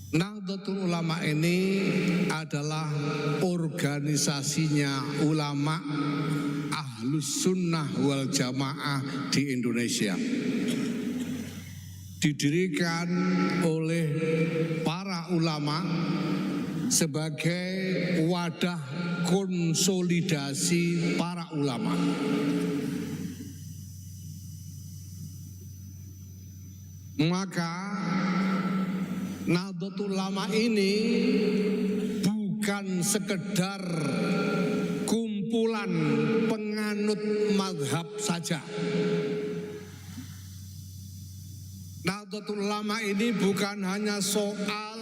Nahdlatul Ulama ini adalah organisasinya ulama Ahlus Sunnah wal Jamaah di Indonesia. Didirikan oleh para ulama sebagai wadah konsolidasi para ulama. Maka Nahdlatul Ulama ini bukan sekedar kumpulan penganut mazhab saja. Nahdlatul Ulama ini bukan hanya soal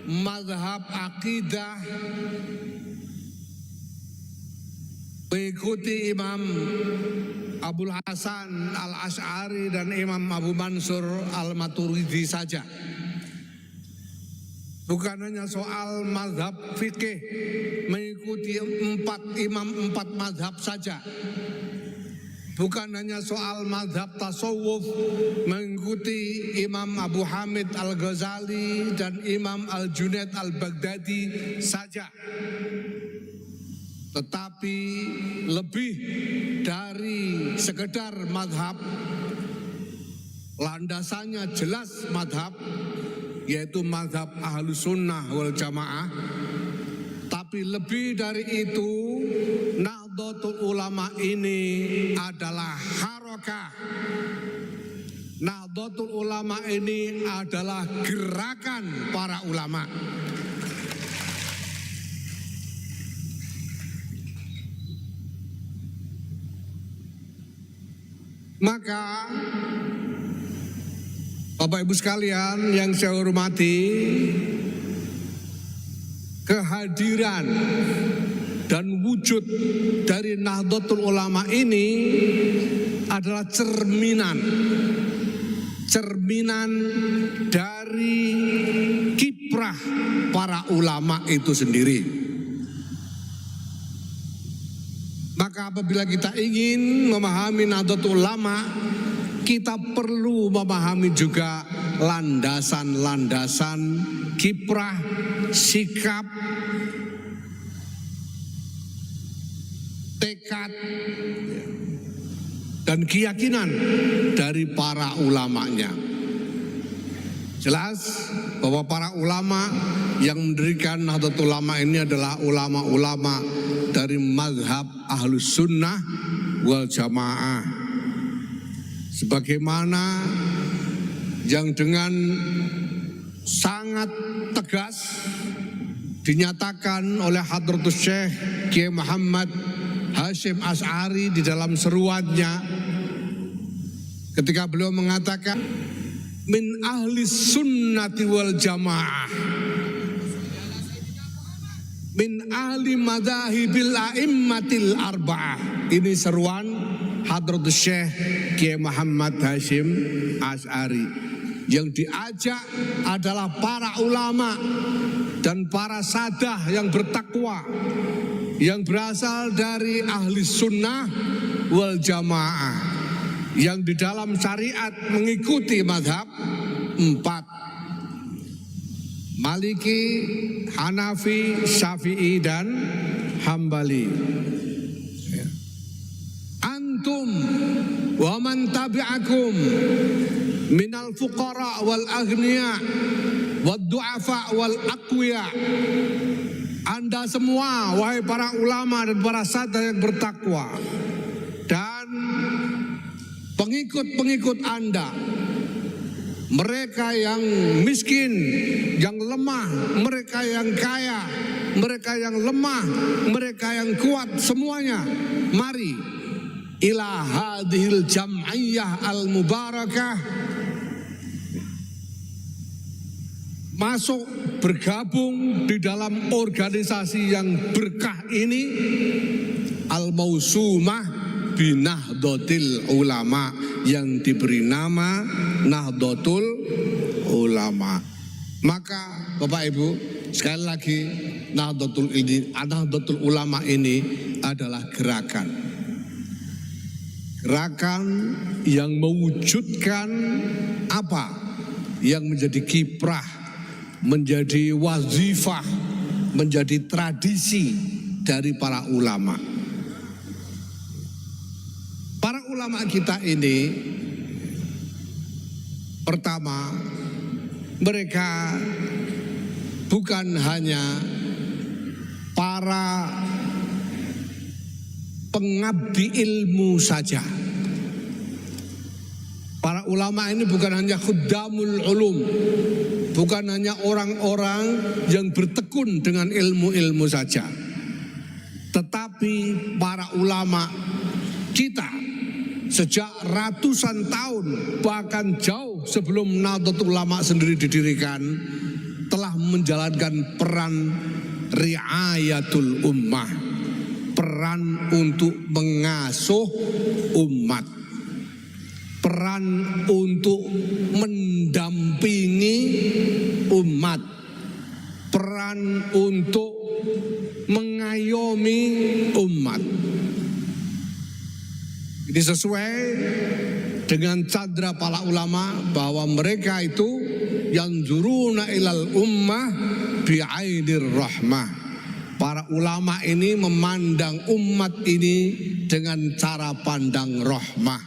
mazhab akidah, mengikuti Imam Abul Hasan Al-Asy'ari dan Imam Abu Mansur Al-Maturidi saja. Bukan hanya soal mazhab fikih, mengikuti empat mazhab saja. Bukan hanya soal mazhab tasawuf, mengikuti Imam Abu Hamid Al-Ghazali dan Imam Al-Junaid Al-Baghdadi saja. Tetapi lebih dari sekedar mazhab, landasannya jelas mazhab, yaitu mazhab Ahlus Sunnah wal Jamaah. Tapi lebih dari itu, Nahdlatul Ulama ini adalah harokah. Nahdlatul Ulama ini adalah gerakan para ulama. Maka Bapak Ibu sekalian yang saya hormati, kehadiran dan wujud dari Nahdlatul Ulama ini adalah cerminan dari kiprah para ulama itu sendiri. Maka apabila kita ingin memahami Nahdlatul Ulama, kita perlu memahami juga landasan-landasan kiprah, sikap, tekad, dan keyakinan dari para ulamanya. Jelas bahwa para ulama yang mendirikan Nahdlatul Ulama ini adalah ulama-ulama dari mazhab Ahlus Sunnah wal Jamaah. Sebagaimana yang dengan sangat tegas dinyatakan oleh Hadratus Syekh Kiai Muhammad Hasyim Asy'ari di dalam seruannya, ketika beliau mengatakan min ahli sunnati wal jamaah, min ahli madzahibil a'immatil arba'ah. Ini seruan Hadratus Syekh Kiai Muhammad Hasyim Asy'ari. Yang diajak adalah para ulama dan para sadah yang bertakwa, yang berasal dari ahli sunnah wal jamaah, yang di dalam syariat mengikuti mazhab 4: Maliki, Hanafi, Syafi'i, dan Hambali. Antum wa man tabi'akum minal fuqara wal aghniya wad du'afa wal aqwiya. Anda semua, wahai para ulama dan para sadah yang bertakwa, dan pengikut-pengikut Anda, mereka yang miskin, yang lemah, mereka yang kaya, mereka yang lemah, mereka yang kuat, semuanya mari ila hadhil jam'iyah al-mubarakah, masuk bergabung di dalam organisasi yang berkah ini, al-mausumah binahdlatil ulama, yang diberi nama Nahdlatul Ulama. Maka Bapak Ibu, sekali lagi Nahdlatul Ulama ini adalah gerakan yang mewujudkan apa yang menjadi kiprah menjadi wazifah, menjadi tradisi dari para ulama. Para ulama kita ini, pertama, mereka bukan hanya para pengabdi ilmu saja. Para ulama ini bukan hanya khuddamul ulum, bukan hanya orang-orang yang bertekun dengan ilmu-ilmu saja, tetapi para ulama kita sejak ratusan tahun, bahkan jauh sebelum Nahdlatul Ulama sendiri didirikan, telah menjalankan peran riayatul ummah, peran untuk mengasuh umat, peran untuk mendampingi umat, peran untuk mengayomi umat. Ini sesuai dengan candra para ulama bahwa mereka itu yanzuruna ilal ummah bi'ainir rahmah. Para ulama ini memandang umat ini dengan cara pandang rahmah,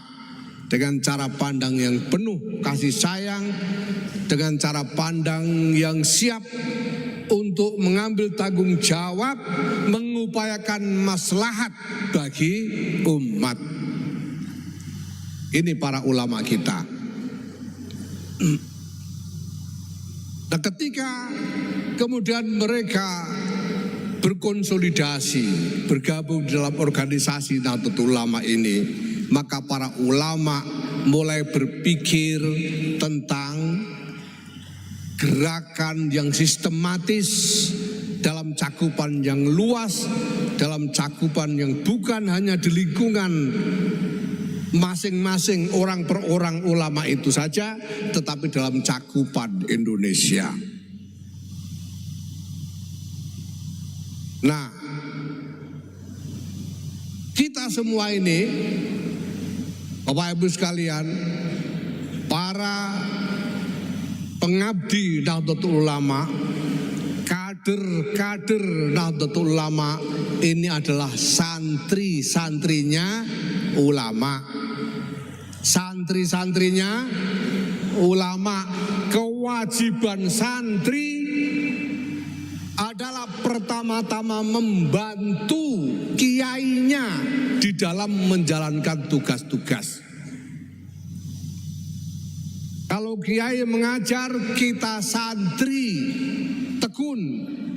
dengan cara pandang yang penuh kasih sayang, dengan cara pandang yang siap untuk mengambil tanggung jawab, mengupayakan maslahat bagi umat. Ini para ulama kita. Nah, ketika kemudian mereka berkonsolidasi, bergabung dalam organisasi Nahdlatul Ulama ini, maka para ulama mulai berpikir tentang gerakan yang sistematis dalam cakupan yang luas, dalam cakupan yang bukan hanya di lingkungan masing-masing orang per orang ulama itu saja, tetapi dalam cakupan Indonesia. Nah, kita semua ini, Bapak Ibu sekalian, para pengabdi Nahdlatul Ulama, kader-kader Nahdlatul Ulama ini adalah santri-santrinya ulama. Santri-santrinya ulama. Kewajiban santri adalah pertama-tama membantu kiainya di dalam menjalankan tugas-tugas. Kalau kiai mengajar, kita santri tekun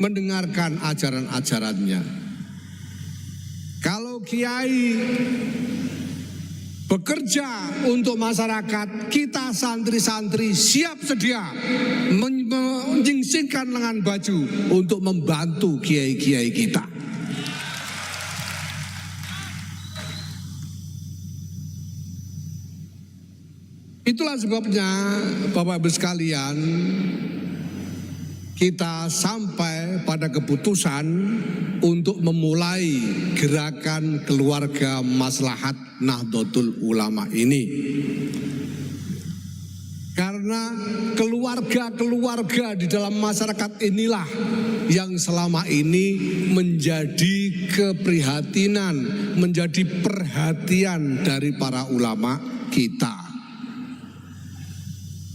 mendengarkan ajaran-ajarannya. Kalau kiai bekerja untuk masyarakat, kita santri-santri siap sedia menyingsingkan lengan baju untuk membantu kiai-kiai kita. Itulah sebabnya Bapak Ibu sekalian, kita sampai pada keputusan untuk memulai gerakan keluarga maslahat Nahdlatul Ulama ini. Karena keluarga-keluarga di dalam masyarakat inilah yang selama ini menjadi keprihatinan, menjadi perhatian dari para ulama kita.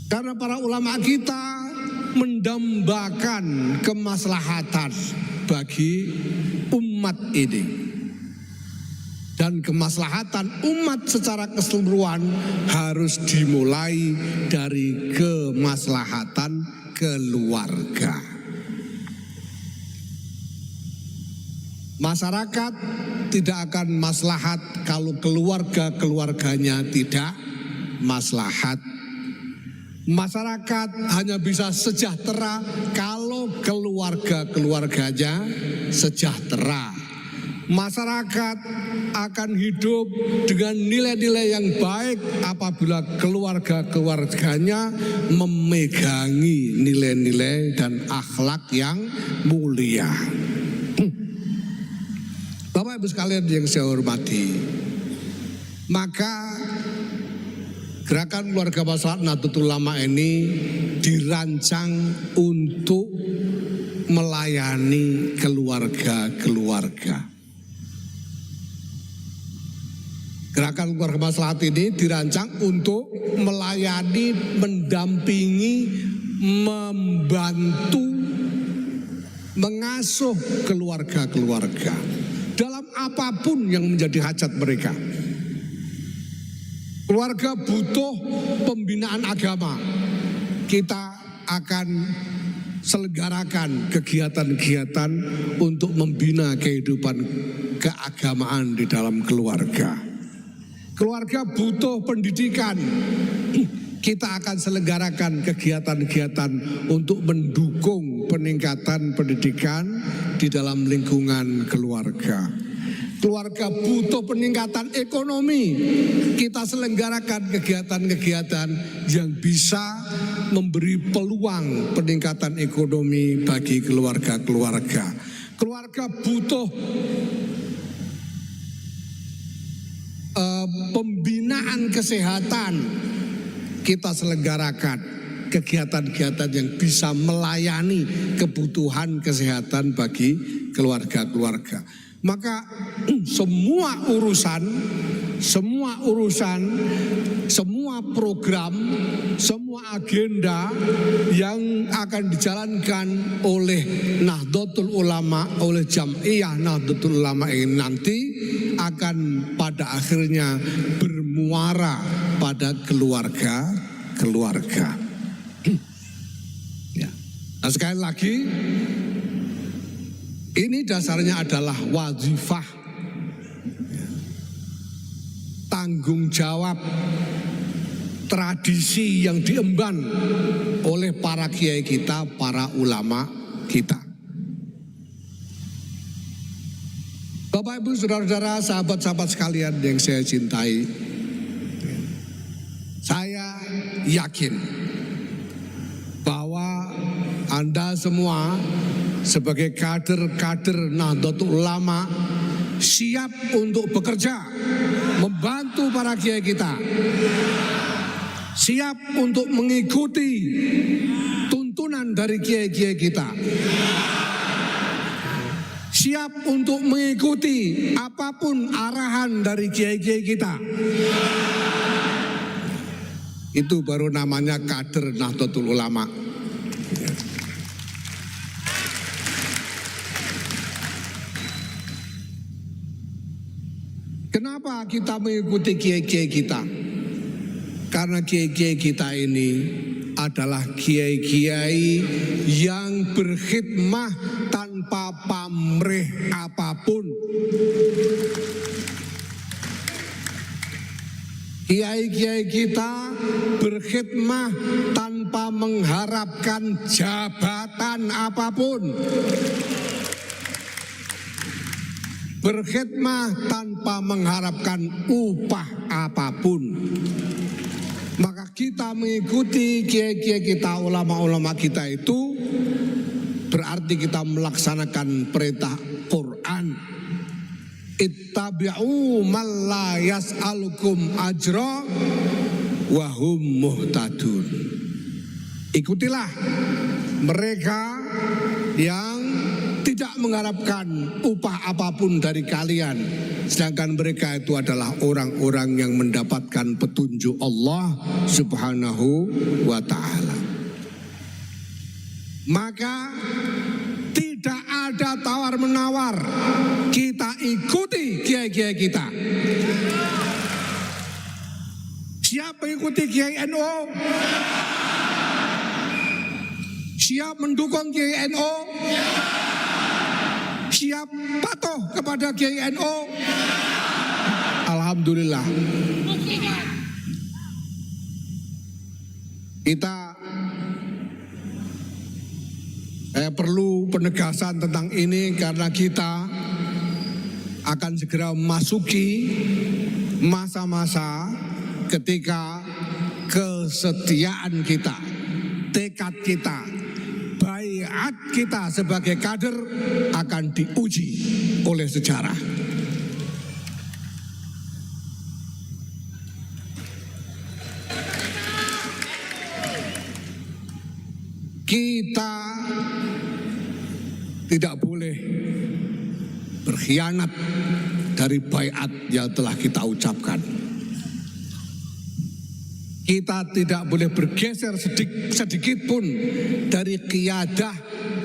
Karena para ulama kita mendambakan kemaslahatan bagi umat ini. Dan kemaslahatan umat secara keseluruhan harus dimulai dari kemaslahatan keluarga. Masyarakat tidak akan maslahat kalau keluarga-keluarganya tidak maslahat. Masyarakat hanya bisa sejahtera kalau keluarga-keluarganya sejahtera. Masyarakat akan hidup dengan nilai-nilai yang baik apabila keluarga-keluarganya memegangi nilai-nilai dan akhlak yang mulia. Bapak Ibu sekalian yang saya hormati, maka Gerakan Keluarga Maslahat Nahdlatul Ulama ini dirancang untuk melayani keluarga-keluarga. Gerakan Keluarga Maslahat ini dirancang untuk melayani, mendampingi, membantu, mengasuh keluarga-keluarga dalam apapun yang menjadi hajat mereka. Keluarga butuh pembinaan agama. Kita akan selenggarakan kegiatan-kegiatan untuk membina kehidupan keagamaan di dalam keluarga. Keluarga butuh pendidikan. Kita akan selenggarakan kegiatan-kegiatan untuk mendukung peningkatan pendidikan di dalam lingkungan keluarga. Keluarga butuh peningkatan ekonomi. Kita selenggarakan kegiatan-kegiatan yang bisa memberi peluang peningkatan ekonomi bagi keluarga-keluarga. Keluarga butuh pembinaan kesehatan. Kita selenggarakan kegiatan-kegiatan yang bisa melayani kebutuhan kesehatan bagi keluarga-keluarga. Maka semua urusan, semua program, semua agenda yang akan dijalankan oleh Nahdlatul Ulama, oleh Jam'iyah Nahdlatul Ulama ini nanti akan pada akhirnya bermuara pada keluarga-keluarga. Ya. Nah, sekali lagi, ini dasarnya adalah wazifah, tanggung jawab, tradisi yang diemban oleh para kiai kita, para ulama kita. Bapak, Ibu, saudara-saudara, sahabat-sahabat sekalian yang saya cintai, saya yakin bahwa Anda semua sebagai kader-kader Nahdlatul Ulama siap untuk bekerja, membantu para kiai kita, siap untuk mengikuti tuntunan dari kiai-kiai kita, siap untuk mengikuti apapun arahan dari kiai-kiai kita. Itu baru namanya kader Nahdlatul Ulama. Kenapa kita mengikuti kiai-kiai kita? Karena kiai-kiai kita ini adalah kiai-kiai yang berkhidmah tanpa pamrih apapun. Kiai-kiai kita berkhidmah tanpa mengharapkan jabatan apapun. Berkhidmah tanpa mengharapkan upah apapun. Maka kita mengikuti kiai-kiai kita, ulama-ulama kita itu berarti kita melaksanakan perintah Quran. Ittabi'u man la yas'alukum ajra wa hum muhtadun. Ikutilah mereka yang tidak mengharapkan upah apapun dari kalian, sedangkan mereka itu adalah orang-orang yang mendapatkan petunjuk Allah Subhanahu wa ta'ala. Maka tidak ada tawar-menawar, kita ikuti kiai-kiai kita. Siap mengikuti Kiai NU? Siap mendukung Kiai NU? Siap patuh kepada Kiai NU? Alhamdulillah. Saya perlu penegasan tentang ini karena kita akan segera memasuki masa-masa ketika kesetiaan kita, tekad kita, baiat kita sebagai kader akan diuji oleh sejarah. kita tidak boleh berkhianat dari baiat yang telah kita ucapkan. Kita tidak boleh bergeser sedikit pun dari qiyadah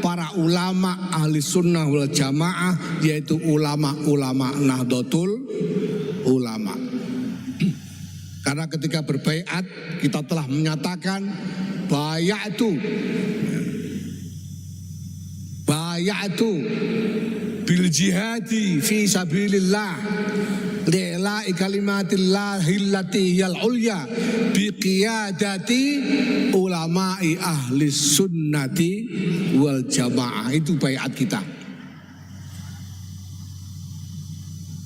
para ulama ahli sunnah wal jamaah, yaitu ulama-ulama Nahdlatul Ulama. Karena ketika berbaiat kita telah menyatakan bayatu bil jihadi fi sabilillah li'la'i kalimatillahillati hiyal ulya biqiyadati ulama'i ahli sunnati wal jamaah. Itu baiat kita.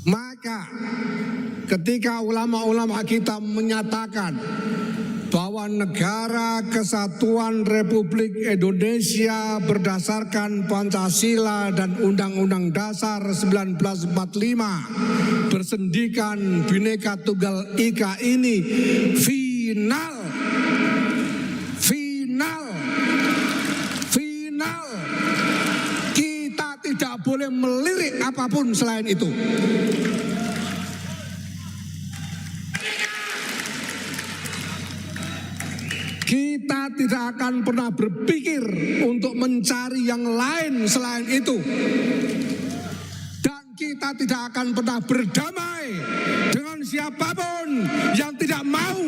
Maka ketika ulama-ulama kita menyatakan bahwa negara kesatuan Republik Indonesia berdasarkan Pancasila dan Undang-Undang Dasar 1945 bersendikan Bhinneka Tunggal Ika ini final. Kita tidak boleh melirik apapun selain itu. Kita tidak akan pernah berpikir untuk mencari yang lain selain itu. Dan kita tidak akan pernah berdamai dengan siapapun yang tidak mau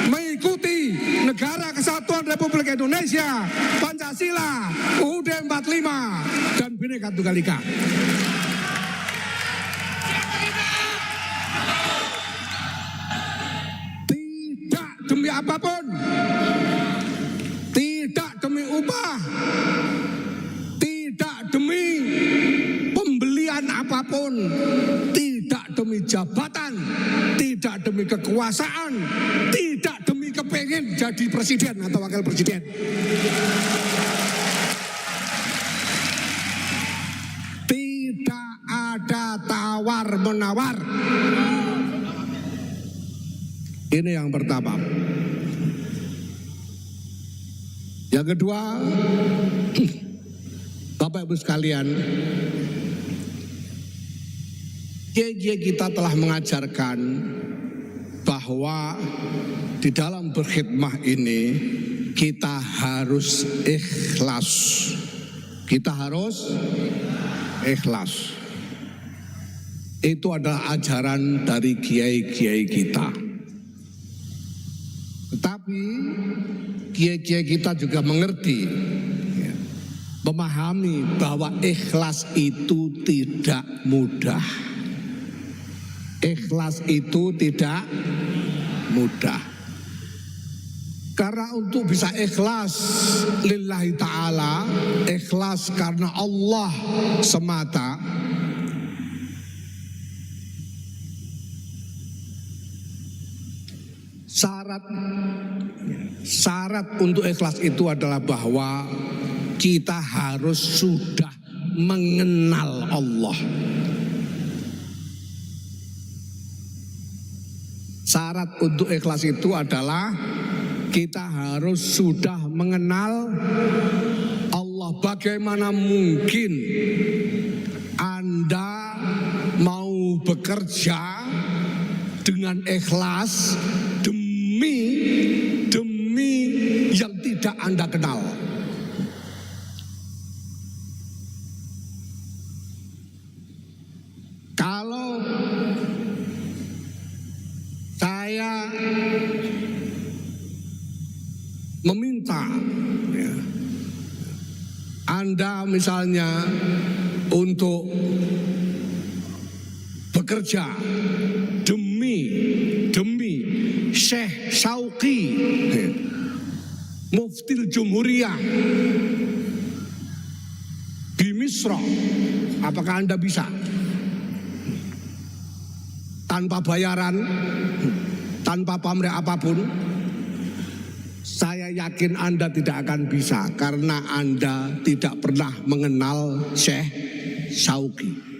mengikuti Negara Kesatuan Republik Indonesia, Pancasila, UUD 45, dan Bhinneka Tunggal Ika. Tidak demi apapun. Tidak demi upah, tidak demi pembelian apapun, tidak demi jabatan, tidak demi kekuasaan, tidak demi kepengen jadi presiden atau wakil presiden. Tidak ada tawar-menawar. Ini yang pertama. Yang kedua, Bapak Ibu sekalian, kiai-kiai kita telah mengajarkan bahwa di dalam berkhidmah ini kita harus ikhlas. Kita harus ikhlas. Itu adalah ajaran dari kiai-kiai kita. Tetapi kiai-kiai kita juga mengerti, memahami bahwa ikhlas itu tidak mudah. Ikhlas itu tidak mudah. Karena untuk bisa ikhlas lillahi ta'ala, ikhlas karena Allah semata, syarat untuk ikhlas itu adalah bahwa kita harus sudah mengenal Allah. Syarat untuk ikhlas itu adalah kita harus sudah mengenal Allah. Bagaimana mungkin Anda mau bekerja dengan ikhlas demi yang tidak Anda kenal? Kalau saya meminta Anda misalnya untuk bekerja demi Syekh Syauqi, Muftil Jumhuriyah di Misra, apakah Anda bisa? Tanpa bayaran, tanpa pamrih apapun? Saya yakin Anda tidak akan bisa, karena Anda tidak pernah mengenal Syekh Syauqi.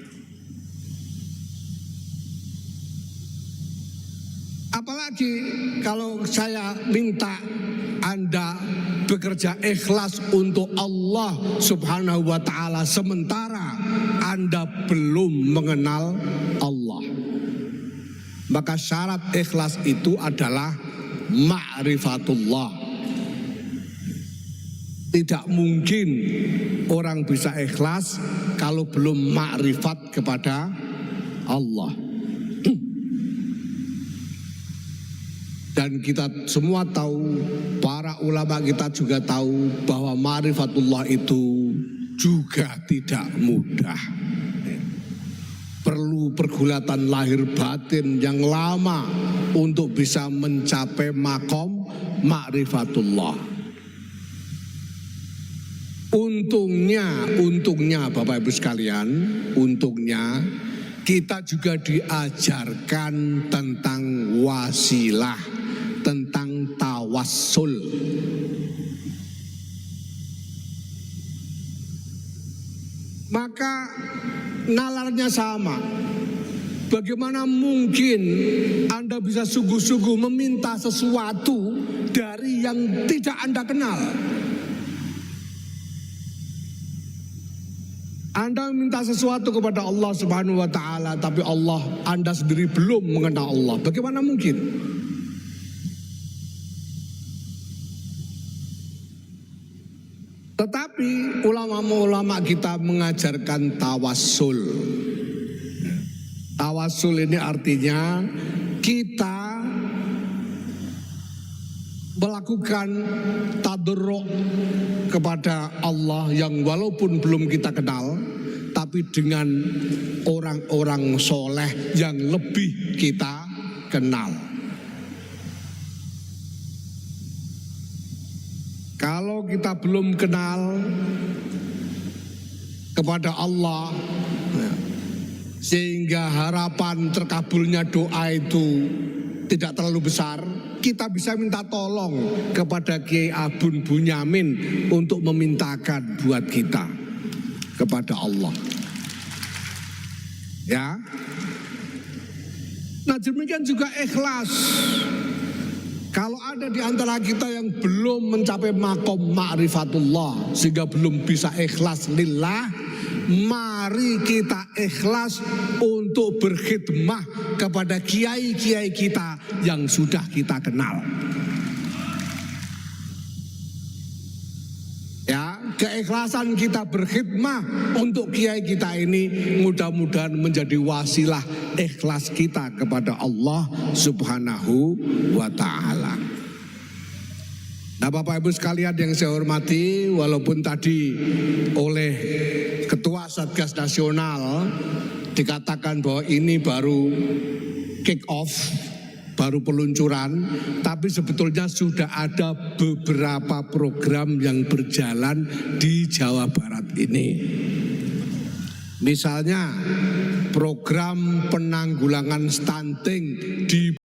Apalagi Apalagi kalau saya minta Anda bekerja ikhlas untuk Allah Subhanahu wa ta'ala sementara Anda belum mengenal Allah. Maka syarat ikhlas itu adalah ma'rifatullah. Tidak mungkin orang bisa ikhlas kalau belum ma'rifat kepada Allah. Dan kita semua tahu, para ulama kita juga tahu bahwa ma'rifatullah itu juga tidak mudah. Perlu pergulatan lahir batin yang lama untuk bisa mencapai makom ma'rifatullah. Untungnya Bapak Ibu sekalian, untungnya kita juga diajarkan tentang wasilah, tentang tawassul. Maka nalarnya sama. Bagaimana mungkin Anda bisa sungguh-sungguh meminta sesuatu dari yang tidak Anda kenal? Anda minta sesuatu kepada Allah Subhanahu wa ta'ala, tapi Anda sendiri belum mengenal Allah. Bagaimana mungkin? Tetapi ulama-ulama kita mengajarkan tawassul. Tawassul ini artinya kita melakukan tadarruk kepada Allah yang walaupun belum kita kenal, tapi dengan orang-orang soleh yang lebih kita kenal. Kalau kita belum kenal kepada Allah, sehingga harapan terkabulnya doa itu tidak terlalu besar, kita bisa minta tolong kepada Kiai Abun Bunyamin untuk memintakan buat kita kepada Allah. Ya. Nah, demikian juga ikhlas. Kalau ada di antara kita yang belum mencapai makom ma'rifatullah sehingga belum bisa ikhlas lillah, mari kita ikhlas untuk berkhidmah kepada kiai-kiai kita yang sudah kita kenal. Ya, keikhlasan kita berkhidmah untuk kiai kita ini mudah-mudahan menjadi wasilah ikhlas kita kepada Allah Subhanahu wa ta'ala. Nah, Bapak Ibu sekalian yang saya hormati, walaupun tadi oleh Ketua Satgas Nasional dikatakan bahwa ini baru kick off, baru peluncuran, tapi sebetulnya sudah ada beberapa program yang berjalan di Jawa Barat ini. Misalnya program penanggulangan stunting di